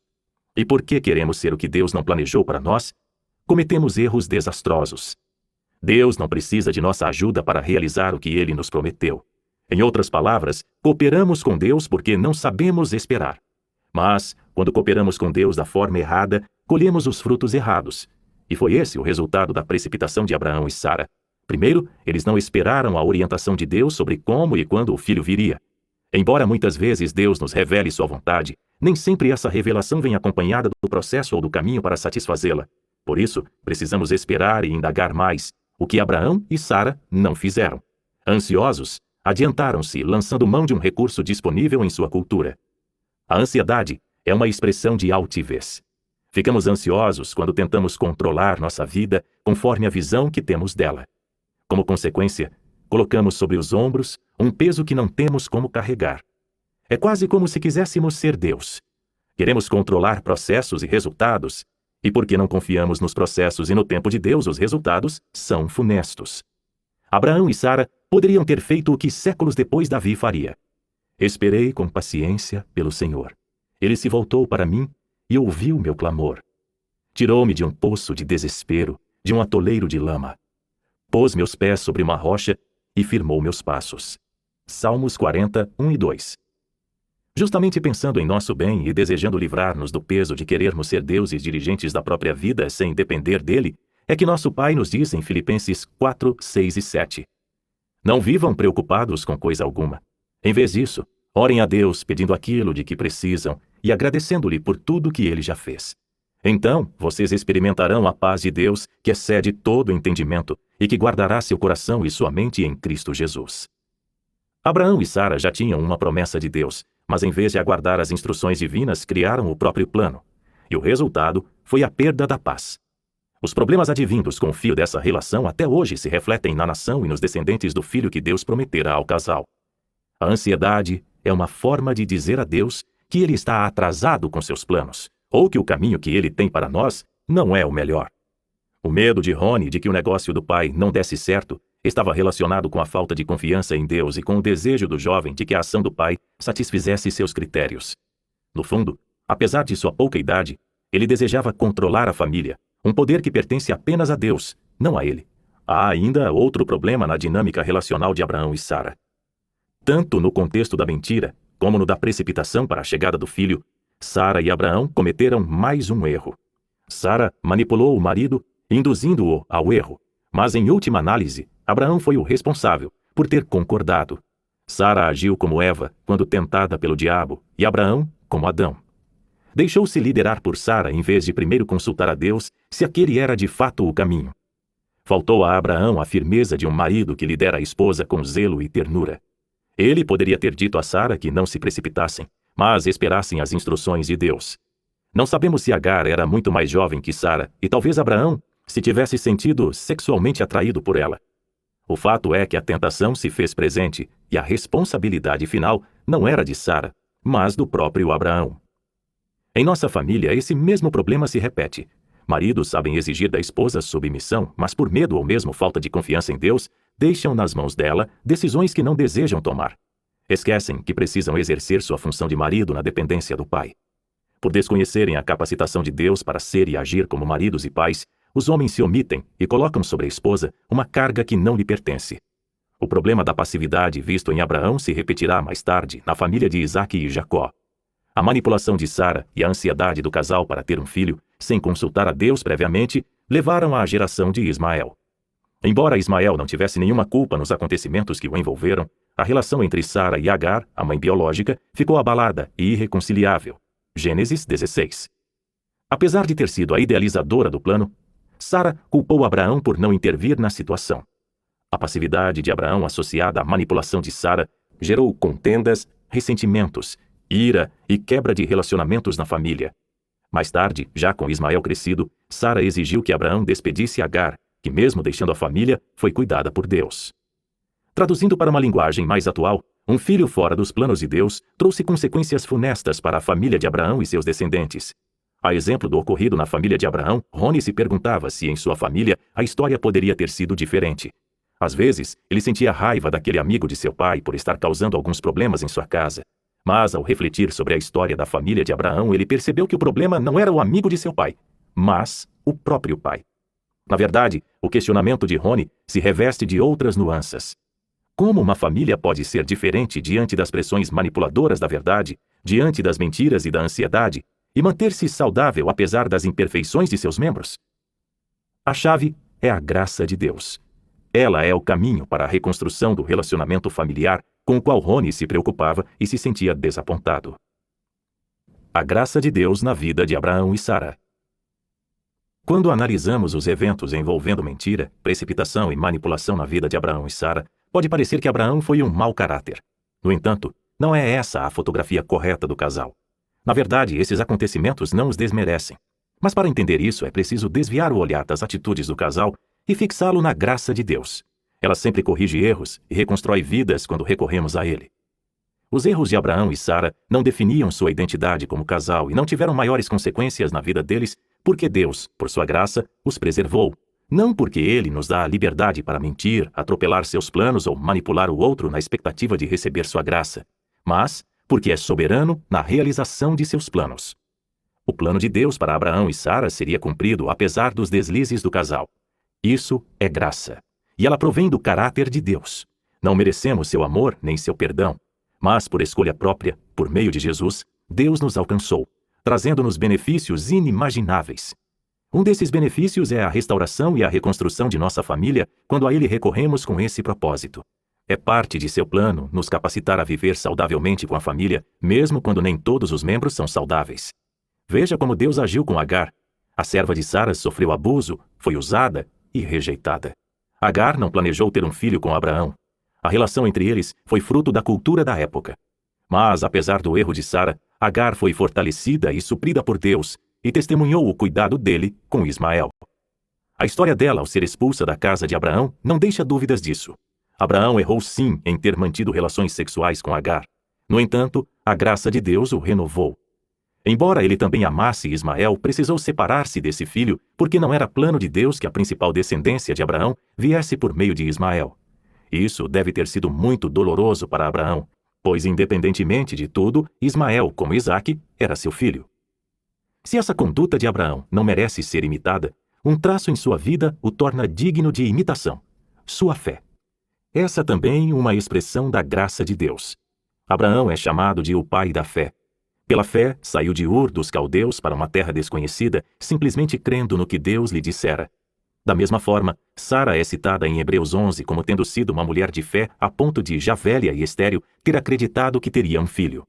E porque queremos ser o que Deus não planejou para nós, cometemos erros desastrosos. Deus não precisa de nossa ajuda para realizar o que Ele nos prometeu. Em outras palavras, cooperamos com Deus porque não sabemos esperar. Mas, quando cooperamos com Deus da forma errada, colhemos os frutos errados. E foi esse o resultado da precipitação de Abraão e Sara. Primeiro, eles não esperaram a orientação de Deus sobre como e quando o filho viria. Embora muitas vezes Deus nos revele sua vontade, nem sempre essa revelação vem acompanhada do processo ou do caminho para satisfazê-la. Por isso, precisamos esperar e indagar mais, o que Abraão e Sara não fizeram. Ansiosos, Adiantaram-se, lançando mão de um recurso disponível em sua cultura. A ansiedade é uma expressão de altivez. Ficamos ansiosos quando tentamos controlar nossa vida conforme a visão que temos dela. Como consequência, colocamos sobre os ombros um peso que não temos como carregar. É quase como se quiséssemos ser Deus. Queremos controlar processos e resultados, e porque não confiamos nos processos e no tempo de Deus, os resultados são funestos. Abraão e Sara poderiam ter feito o que séculos depois Davi faria. Esperei com paciência pelo Senhor. Ele se voltou para mim e ouviu meu clamor. Tirou-me de um poço de desespero, de um atoleiro de lama. Pôs meus pés sobre uma rocha e firmou meus passos. Salmos 40, 1 e 2. Justamente pensando em nosso bem e desejando livrar-nos do peso de querermos ser deuses dirigentes da própria vida sem depender dele, é que nosso Pai nos diz em Filipenses 4, 6 e 7. Não vivam preocupados com coisa alguma. Em vez disso, orem a Deus pedindo aquilo de que precisam e agradecendo-lhe por tudo que ele já fez. Então, vocês experimentarão a paz de Deus que excede todo entendimento e que guardará seu coração e sua mente em Cristo Jesus. Abraão e Sara já tinham uma promessa de Deus, mas em vez de aguardar as instruções divinas, criaram o próprio plano. E o resultado foi a perda da paz. Os problemas advindos com o fio dessa relação até hoje se refletem na nação e nos descendentes do filho que Deus prometera ao casal. A ansiedade é uma forma de dizer a Deus que ele está atrasado com seus planos, ou que o caminho que ele tem para nós não é o melhor. O medo de Rony de que o negócio do pai não desse certo estava relacionado com a falta de confiança em Deus e com o desejo do jovem de que a ação do pai satisfizesse seus critérios. No fundo, apesar de sua pouca idade, ele desejava controlar a família, um poder que pertence apenas a Deus, não a ele. Há ainda outro problema na dinâmica relacional de Abraão e Sara. Tanto no contexto da mentira, como no da precipitação para a chegada do filho, Sara e Abraão cometeram mais um erro. Sara manipulou o marido, induzindo-o ao erro, mas em última análise, Abraão foi o responsável por ter concordado. Sara agiu como Eva quando tentada pelo diabo e Abraão como Adão. Deixou-se liderar por Sara em vez de primeiro consultar a Deus se aquele era de fato o caminho. Faltou a Abraão a firmeza de um marido que lidera a esposa com zelo e ternura. Ele poderia ter dito a Sara que não se precipitassem, mas esperassem as instruções de Deus. Não sabemos se Agar era muito mais jovem que Sara e talvez Abraão se tivesse sentido sexualmente atraído por ela. O fato é que a tentação se fez presente e a responsabilidade final não era de Sara, mas do próprio Abraão. Em nossa família, esse mesmo problema se repete. Maridos sabem exigir da esposa submissão, mas por medo ou mesmo falta de confiança em Deus, deixam nas mãos dela decisões que não desejam tomar. Esquecem que precisam exercer sua função de marido na dependência do pai. Por desconhecerem a capacitação de Deus para ser e agir como maridos e pais, os homens se omitem e colocam sobre a esposa uma carga que não lhe pertence. O problema da passividade visto em Abraão se repetirá mais tarde na família de Isaque e Jacó. A manipulação de Sara e a ansiedade do casal para ter um filho, sem consultar a Deus previamente, levaram à geração de Ismael. Embora Ismael não tivesse nenhuma culpa nos acontecimentos que o envolveram, a relação entre Sara e Agar, a mãe biológica, ficou abalada e irreconciliável. Gênesis 16. Apesar de ter sido a idealizadora do plano, Sara culpou Abraão por não intervir na situação. A passividade de Abraão associada à manipulação de Sara gerou contendas, ressentimentos, ira e quebra de relacionamentos na família. Mais tarde, já com Ismael crescido, Sara exigiu que Abraão despedisse Agar, que mesmo deixando a família, foi cuidada por Deus. Traduzindo para uma linguagem mais atual, um filho fora dos planos de Deus trouxe consequências funestas para a família de Abraão e seus descendentes. A exemplo do ocorrido na família de Abraão, Rony se perguntava se em sua família a história poderia ter sido diferente. Às vezes, ele sentia raiva daquele amigo de seu pai por estar causando alguns problemas em sua casa. Mas, ao refletir sobre a história da família de Abraão, ele percebeu que o problema não era o amigo de seu pai, mas o próprio pai. Na verdade, o questionamento de Rony se reveste de outras nuances. Como uma família pode ser diferente diante das pressões manipuladoras da verdade, diante das mentiras e da ansiedade, e manter-se saudável apesar das imperfeições de seus membros? A chave é a graça de Deus. Ela é o caminho para a reconstrução do relacionamento familiar com o qual Rony se preocupava e se sentia desapontado. A graça de Deus na vida de Abraão e Sara. Quando analisamos os eventos envolvendo mentira, precipitação e manipulação na vida de Abraão e Sara, Pode parecer que Abraão foi um mau caráter. No entanto, não é essa a fotografia correta do casal. Na verdade, esses acontecimentos não os desmerecem. Mas para entender isso, é preciso desviar o olhar das atitudes do casal e fixá-lo na graça de Deus. Ela sempre corrige erros e reconstrói vidas quando recorremos a Ele. Os erros de Abraão e Sara não definiam sua identidade como casal e não tiveram maiores consequências na vida deles porque Deus, por sua graça, os preservou. Não porque Ele nos dá a liberdade para mentir, atropelar seus planos ou manipular o outro na expectativa de receber sua graça, mas porque é soberano na realização de seus planos. O plano de Deus para Abraão e Sara seria cumprido apesar dos deslizes do casal. Isso é graça, e ela provém do caráter de Deus. Não merecemos seu amor nem seu perdão, mas por escolha própria, por meio de Jesus, Deus nos alcançou, trazendo-nos benefícios inimagináveis. Um desses benefícios é a restauração e a reconstrução de nossa família quando a Ele recorremos com esse propósito. É parte de seu plano nos capacitar a viver saudavelmente com a família, mesmo quando nem todos os membros são saudáveis. Veja como Deus agiu com Agar. A serva de Sara sofreu abuso, foi usada e rejeitada. Agar não planejou ter um filho com Abraão. A relação entre eles foi fruto da cultura da época. Mas, apesar do erro de Sara, Agar foi fortalecida e suprida por Deus e testemunhou o cuidado dele com Ismael. A história dela ao ser expulsa da casa de Abraão não deixa dúvidas disso. Abraão errou sim em ter mantido relações sexuais com Agar. No entanto, a graça de Deus o renovou. Embora ele também amasse Ismael, precisou separar-se desse filho porque não era plano de Deus que a principal descendência de Abraão viesse por meio de Ismael. Isso deve ter sido muito doloroso para Abraão, pois independentemente de tudo, Ismael, como Isaque, era seu filho. Se essa conduta de Abraão não merece ser imitada, um traço em sua vida o torna digno de imitação: sua fé. Essa também é uma expressão da graça de Deus. Abraão é chamado de o pai da fé. Pela fé, saiu de Ur dos caldeus para uma terra desconhecida, simplesmente crendo no que Deus lhe dissera. Da mesma forma, Sara é citada em Hebreus 11 como tendo sido uma mulher de fé a ponto de, já velha e estéril, ter acreditado que teria um filho.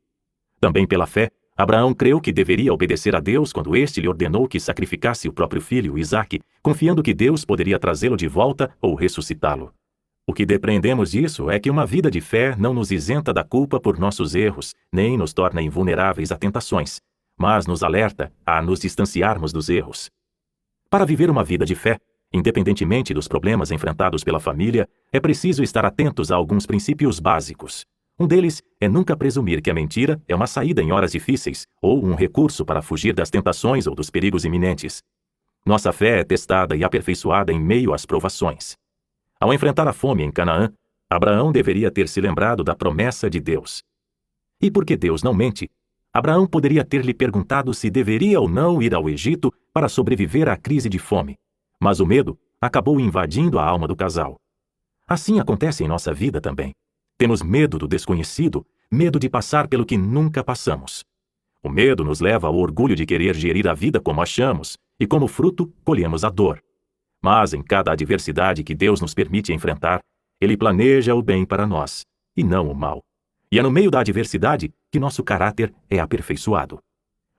Também pela fé, Abraão creu que deveria obedecer a Deus quando este lhe ordenou que sacrificasse o próprio filho, Isaque, confiando que Deus poderia trazê-lo de volta ou ressuscitá-lo. O que depreendemos disso é que uma vida de fé não nos isenta da culpa por nossos erros, nem nos torna invulneráveis a tentações, mas nos alerta a nos distanciarmos dos erros. Para viver uma vida de fé, independentemente dos problemas enfrentados pela família, é preciso estar atentos a alguns princípios básicos. Um deles é nunca presumir que a mentira é uma saída em horas difíceis ou um recurso para fugir das tentações ou dos perigos iminentes. Nossa fé é testada e aperfeiçoada em meio às provações. Ao enfrentar a fome em Canaã, Abraão deveria ter se lembrado da promessa de Deus. E porque Deus não mente, Abraão poderia ter lhe perguntado se deveria ou não ir ao Egito para sobreviver à crise de fome. Mas o medo acabou invadindo a alma do casal. Assim acontece em nossa vida também. Temos medo do desconhecido, medo de passar pelo que nunca passamos. O medo nos leva ao orgulho de querer gerir a vida como achamos, e como fruto, colhemos a dor. Mas em cada adversidade que Deus nos permite enfrentar, Ele planeja o bem para nós, e não o mal. E é no meio da adversidade que nosso caráter é aperfeiçoado.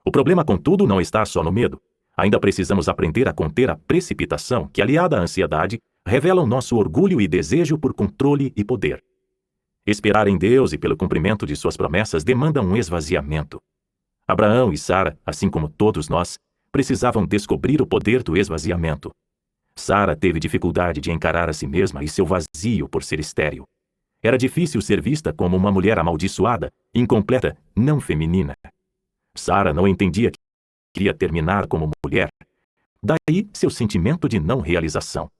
O problema, contudo, não está só no medo. Ainda precisamos aprender a conter a precipitação que, aliada à ansiedade, revela o nosso orgulho e desejo por controle e poder. Esperar em Deus e pelo cumprimento de suas promessas demanda um esvaziamento. Abraão e Sara, assim como todos nós, precisavam descobrir o poder do esvaziamento. Sara teve dificuldade de encarar a si mesma e seu vazio por ser estéril. Era difícil ser vista como uma mulher amaldiçoada, incompleta, não feminina. Sara não entendia que queria terminar como mulher. Daí seu sentimento de não realização.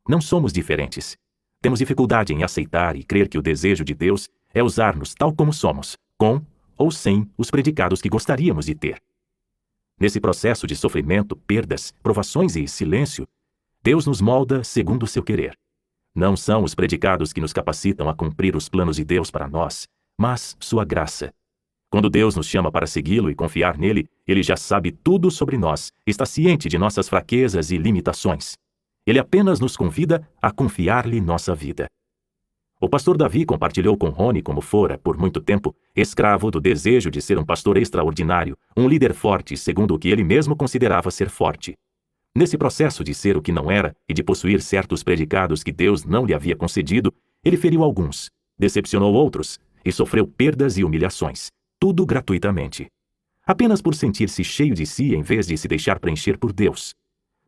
Não somos diferentes. Temos dificuldade em aceitar e crer que o desejo de Deus é usar-nos tal como somos, com ou sem os predicados que gostaríamos de ter. Nesse processo de sofrimento, perdas, provações e silêncio, Deus nos molda segundo o seu querer. Não são os predicados que nos capacitam a cumprir os planos de Deus para nós, mas sua graça. Quando Deus nos chama para segui-lo e confiar nele, ele já sabe tudo sobre nós, está ciente de nossas fraquezas e limitações. Ele apenas nos convida a confiar-lhe nossa vida. O pastor Davi compartilhou com Rony como fora, por muito tempo, escravo do desejo de ser um pastor extraordinário, um líder forte, segundo o que ele mesmo considerava ser forte. Nesse processo de ser o que não era e de possuir certos predicados que Deus não lhe havia concedido, Ele feriu alguns, decepcionou outros e sofreu perdas e humilhações, tudo gratuitamente. Apenas por sentir-se cheio de si em vez de se deixar preencher por Deus.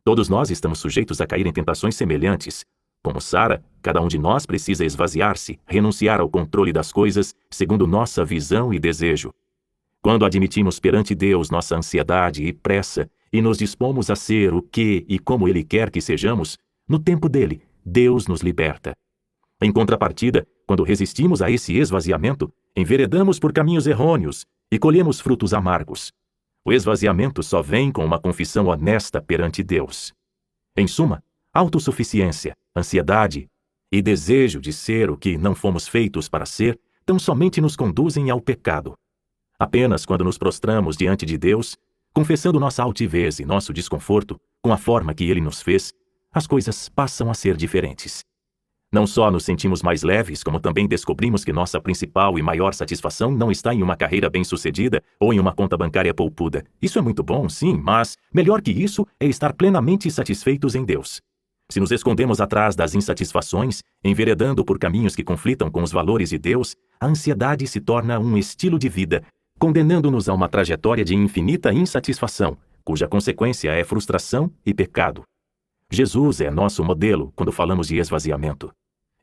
Todos nós estamos sujeitos a cair em tentações semelhantes. Como Sara, cada um de nós precisa esvaziar-se, renunciar ao controle das coisas segundo nossa visão e desejo. Quando admitimos perante Deus nossa ansiedade e pressa e nos dispomos a ser o que e como Ele quer que sejamos, no tempo dele, Deus nos liberta. Em contrapartida, quando resistimos a esse esvaziamento, enveredamos por caminhos errôneos e colhemos frutos amargos. O esvaziamento só vem com uma confissão honesta perante Deus. Em suma, autossuficiência, ansiedade e desejo de ser o que não fomos feitos para ser, tão somente nos conduzem ao pecado. Apenas quando nos prostramos diante de Deus, confessando nossa altivez e nosso desconforto com a forma que Ele nos fez, as coisas passam a ser diferentes. Não só nos sentimos mais leves, como também descobrimos que nossa principal e maior satisfação não está em uma carreira bem-sucedida ou em uma conta bancária poupuda. Isso é muito bom, sim, mas melhor que isso é estar plenamente satisfeitos em Deus. Se nos escondemos atrás das insatisfações, enveredando por caminhos que conflitam com os valores de Deus, a ansiedade se torna um estilo de vida, condenando-nos a uma trajetória de infinita insatisfação, cuja consequência é frustração e pecado. Jesus é nosso modelo quando falamos de esvaziamento.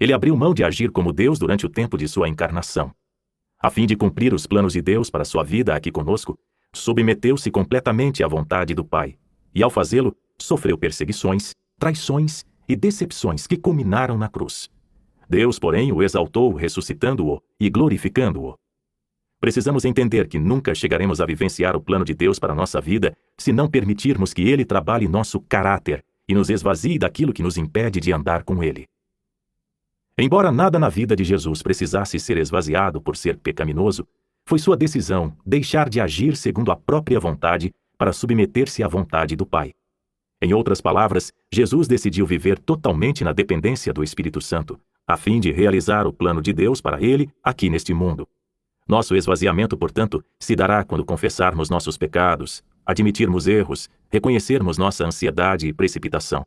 Ele abriu mão de agir como Deus durante o tempo de sua encarnação. A fim de cumprir os planos de Deus para sua vida aqui conosco, submeteu-se completamente à vontade do Pai, e ao fazê-lo, sofreu perseguições, traições e decepções que culminaram na cruz. Deus, porém, o exaltou, ressuscitando-o e glorificando-o. Precisamos entender que nunca chegaremos a vivenciar o plano de Deus para a nossa vida se não permitirmos que Ele trabalhe nosso caráter e nos esvazie daquilo que nos impede de andar com Ele. Embora nada na vida de Jesus precisasse ser esvaziado por ser pecaminoso, foi sua decisão deixar de agir segundo a própria vontade para submeter-se à vontade do Pai. Em outras palavras, Jesus decidiu viver totalmente na dependência do Espírito Santo, a fim de realizar o plano de Deus para ele aqui neste mundo. Nosso esvaziamento, portanto, se dará quando confessarmos nossos pecados, admitirmos erros, reconhecermos nossa ansiedade e precipitação.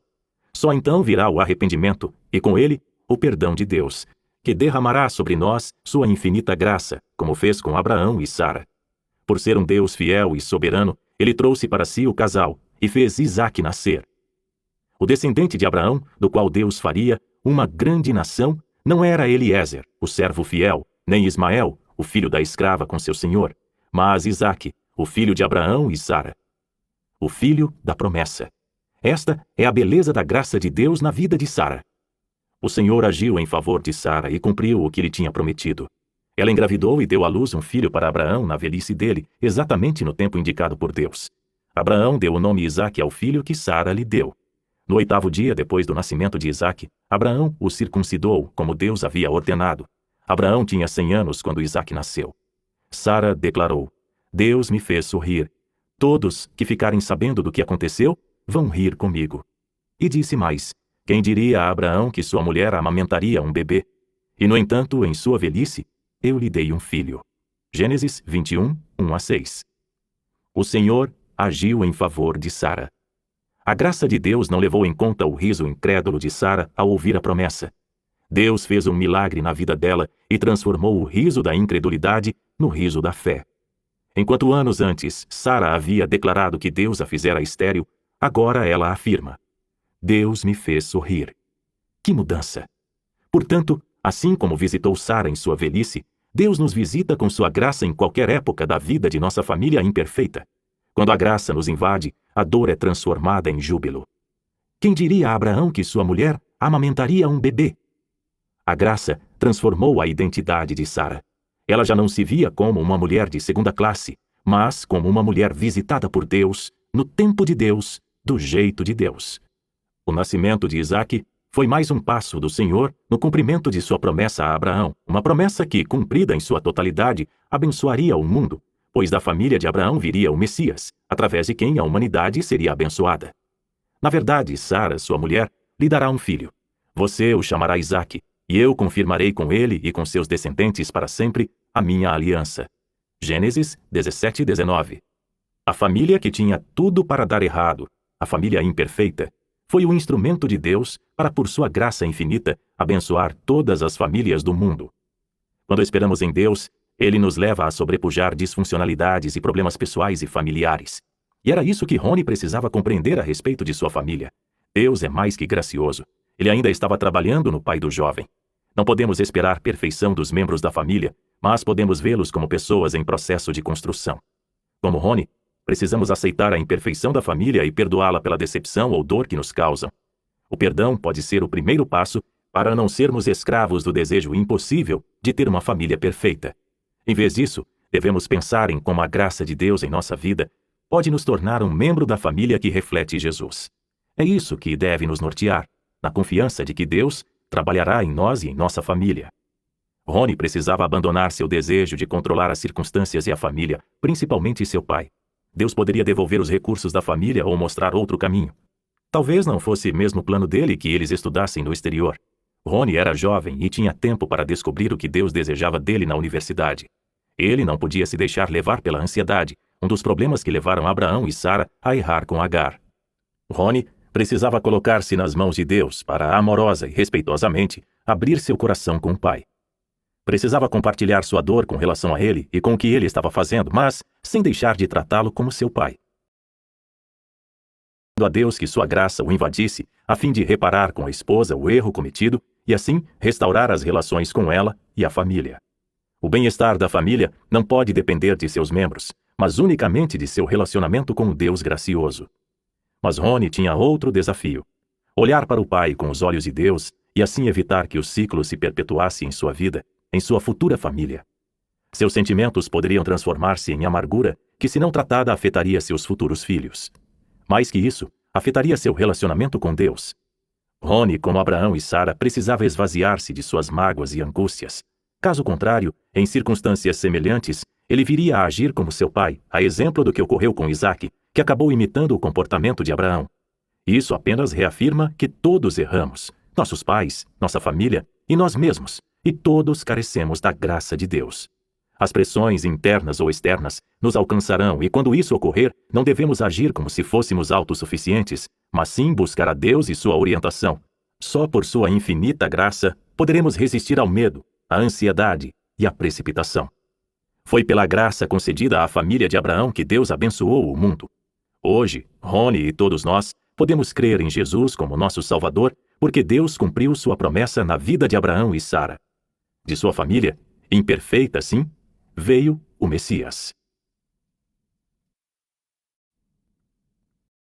Só então virá o arrependimento e, com ele, o perdão de Deus, que derramará sobre nós sua infinita graça, como fez com Abraão e Sara. Por ser um Deus fiel e soberano, ele trouxe para si o casal e fez Isaque nascer. O descendente de Abraão, do qual Deus faria uma grande nação, não era Eliezer, o servo fiel, nem Ismael, o filho da escrava com seu senhor, mas Isaque, o filho de Abraão e Sara. O filho da promessa. Esta é a beleza da graça de Deus na vida de Sara. O Senhor agiu em favor de Sara e cumpriu o que lhe tinha prometido. Ela engravidou e deu à luz um filho para Abraão na velhice dele, exatamente no tempo indicado por Deus. Abraão deu o nome Isaque ao filho que Sara lhe deu. No 8º dia depois do nascimento de Isaque, Abraão o circuncidou, como Deus havia ordenado. Abraão tinha 100 anos quando Isaque nasceu. Sara declarou: Deus me fez sorrir. Todos que ficarem sabendo do que aconteceu vão rir comigo. E disse mais: quem diria a Abraão que sua mulher amamentaria um bebê? E, no entanto, em sua velhice, eu lhe dei um filho. Gênesis 21, 1-6. O Senhor agiu em favor de Sara. A graça de Deus não levou em conta o riso incrédulo de Sara ao ouvir a promessa. Deus fez um milagre na vida dela e transformou o riso da incredulidade no riso da fé. Enquanto anos antes Sara havia declarado que Deus a fizera estéril, agora ela afirma: Deus me fez sorrir. Que mudança! Portanto, assim como visitou Sara em sua velhice, Deus nos visita com sua graça em qualquer época da vida de nossa família imperfeita. Quando a graça nos invade, a dor é transformada em júbilo. Quem diria a Abraão que sua mulher amamentaria um bebê? A graça transformou a identidade de Sara. Ela já não se via como uma mulher de segunda classe, mas como uma mulher visitada por Deus, no tempo de Deus, do jeito de Deus. O nascimento de Isaque foi mais um passo do Senhor no cumprimento de sua promessa a Abraão, uma promessa que, cumprida em sua totalidade, abençoaria o mundo, pois da família de Abraão viria o Messias, através de quem a humanidade seria abençoada. Na verdade, Sara, sua mulher, lhe dará um filho. Você o chamará Isaque, e eu confirmarei com ele e com seus descendentes para sempre a minha aliança. Gênesis 17:19. A família que tinha tudo para dar errado, a família imperfeita, foi o instrumento de Deus para, por sua graça infinita, abençoar todas as famílias do mundo. Quando esperamos em Deus, Ele nos leva a sobrepujar disfuncionalidades e problemas pessoais e familiares. E era isso que Rony precisava compreender a respeito de sua família. Deus é mais que gracioso. Ele ainda estava trabalhando no pai do jovem. Não podemos esperar perfeição dos membros da família, mas podemos vê-los como pessoas em processo de construção. Como Rony, precisamos aceitar a imperfeição da família e perdoá-la pela decepção ou dor que nos causam. O perdão pode ser o primeiro passo para não sermos escravos do desejo impossível de ter uma família perfeita. Em vez disso, devemos pensar em como a graça de Deus em nossa vida pode nos tornar um membro da família que reflete Jesus. É isso que deve nos nortear, na confiança de que Deus trabalhará em nós e em nossa família. Rony precisava abandonar seu desejo de controlar as circunstâncias e a família, principalmente seu pai. Deus poderia devolver os recursos da família ou mostrar outro caminho. Talvez não fosse mesmo o plano dele que eles estudassem no exterior. Rony era jovem e tinha tempo para descobrir o que Deus desejava dele na universidade. Ele não podia se deixar levar pela ansiedade, um dos problemas que levaram Abraão e Sara a errar com Agar. Rony precisava colocar-se nas mãos de Deus para, amorosa e respeitosamente, abrir seu coração com o pai. Precisava compartilhar sua dor com relação a ele e com o que ele estava fazendo, mas sem deixar de tratá-lo como seu pai. A Deus que sua graça o invadisse, a fim de reparar com a esposa o erro cometido e assim restaurar as relações com ela e a família. O bem-estar da família não pode depender de seus membros, mas unicamente de seu relacionamento com o Deus gracioso. Mas Rony tinha outro desafio: olhar para o pai com os olhos de Deus e assim evitar que o ciclo se perpetuasse em sua vida, em sua futura família. Seus sentimentos poderiam transformar-se em amargura que, se não tratada, afetaria seus futuros filhos. Mais que isso, afetaria seu relacionamento com Deus. Rony, como Abraão e Sara, precisava esvaziar-se de suas mágoas e angústias. Caso contrário, em circunstâncias semelhantes, ele viria a agir como seu pai, a exemplo do que ocorreu com Isaque, que acabou imitando o comportamento de Abraão. Isso apenas reafirma que todos erramos, nossos pais, nossa família e nós mesmos, e todos carecemos da graça de Deus. As pressões internas ou externas nos alcançarão e, quando isso ocorrer, não devemos agir como se fôssemos autossuficientes, mas sim buscar a Deus e sua orientação. Só por sua infinita graça poderemos resistir ao medo, à ansiedade e à precipitação. Foi pela graça concedida à família de Abraão que Deus abençoou o mundo. Hoje, Rony e todos nós podemos crer em Jesus como nosso Salvador porque Deus cumpriu sua promessa na vida de Abraão e Sara. De sua família, imperfeita sim, veio o Messias.